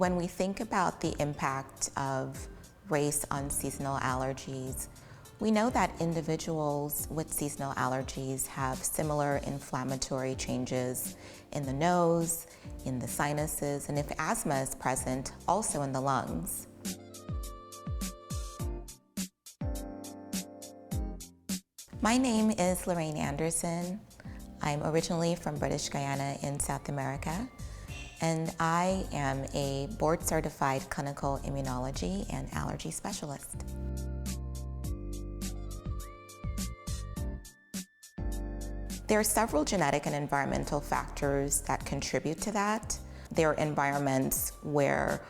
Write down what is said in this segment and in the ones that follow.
When we think about the impact of race on seasonal allergies, we know that individuals with seasonal allergies have similar inflammatory changes in the nose, in the sinuses, and if asthma is present, also in the lungs. My name is Lorraine Anderson. I'm originally from British Guyana in South America, and I am a board-certified clinical immunology and allergy specialist. There are several genetic and environmental factors that contribute to that. There are environments where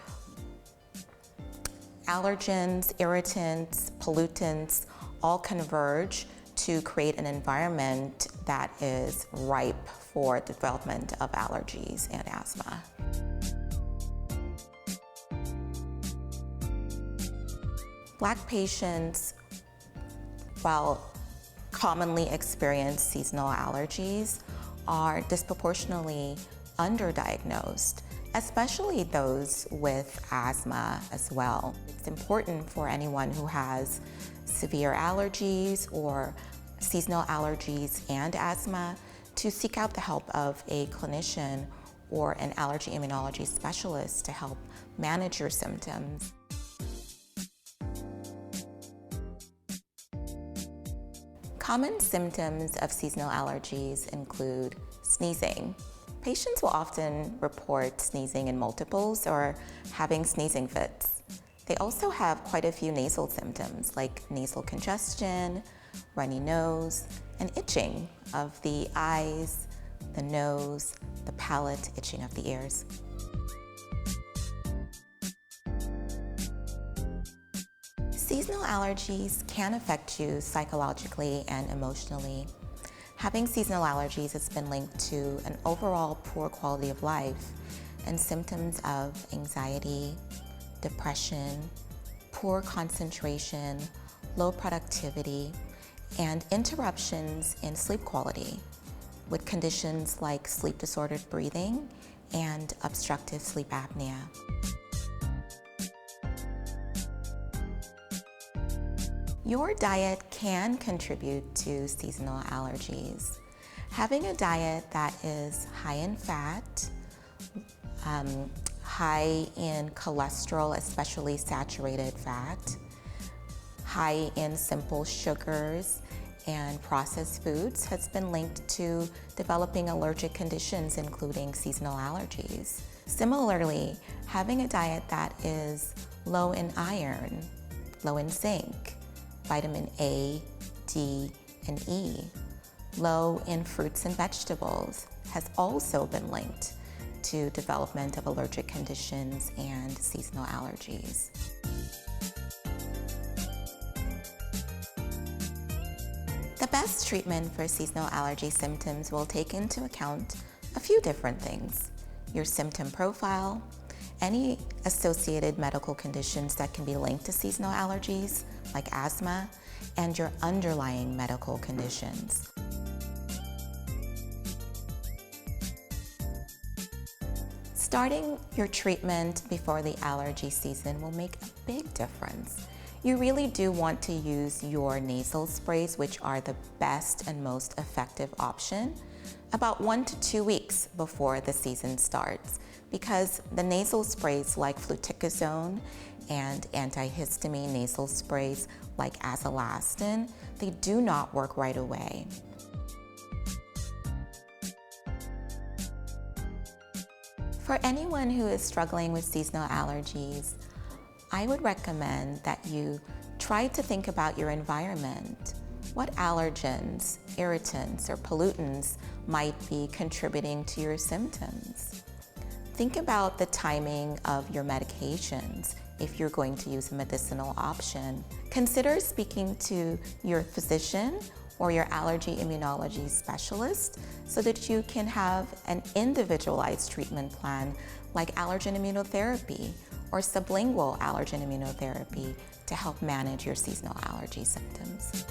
allergens, irritants, pollutants all converge to create an environment that is ripe for the development of allergies and asthma. Black patients, while commonly experience seasonal allergies, are disproportionately underdiagnosed, especially those with asthma as well. It's important for anyone who has severe allergies or seasonal allergies and asthma to seek out the help of a clinician or an allergy immunology specialist to help manage your symptoms. Common symptoms of seasonal allergies include sneezing. Patients will often report sneezing in multiples or having sneezing fits. They also have quite a few nasal symptoms like nasal congestion, runny nose, and itching of the eyes, the nose, the palate, itching of the ears. Seasonal allergies can affect you psychologically and emotionally. Having seasonal allergies has been linked to an overall poor quality of life and symptoms of anxiety, depression, poor concentration, low productivity, and interruptions in sleep quality, with conditions like sleep-disordered breathing and obstructive sleep apnea. Your diet can contribute to seasonal allergies. Having a diet that is high in fat, high in cholesterol, especially saturated fat, high in simple sugars and processed foods has been linked to developing allergic conditions, including seasonal allergies. Similarly, having a diet that is low in iron, low in zinc, vitamin A, D, and E, low in fruits and vegetables has also been linked to development of allergic conditions and seasonal allergies. The best treatment for seasonal allergy symptoms will take into account a few different things: your symptom profile, any associated medical conditions that can be linked to seasonal allergies, like asthma, and your underlying medical conditions. Starting your treatment before the allergy season will make a big difference. You really do want to use your nasal sprays, which are the best and most effective option, about 1 to 2 weeks before the season starts, because the nasal sprays like fluticasone and antihistamine nasal sprays like azalastin, they do not work right away. For anyone who is struggling with seasonal allergies, I would recommend that you try to think about your environment. What allergens, irritants, or pollutants might be contributing to your symptoms? Think about the timing of your medications if you're going to use a medicinal option. Consider speaking to your physician or your allergy immunology specialist so that you can have an individualized treatment plan like allergen immunotherapy or sublingual allergen immunotherapy to help manage your seasonal allergy symptoms.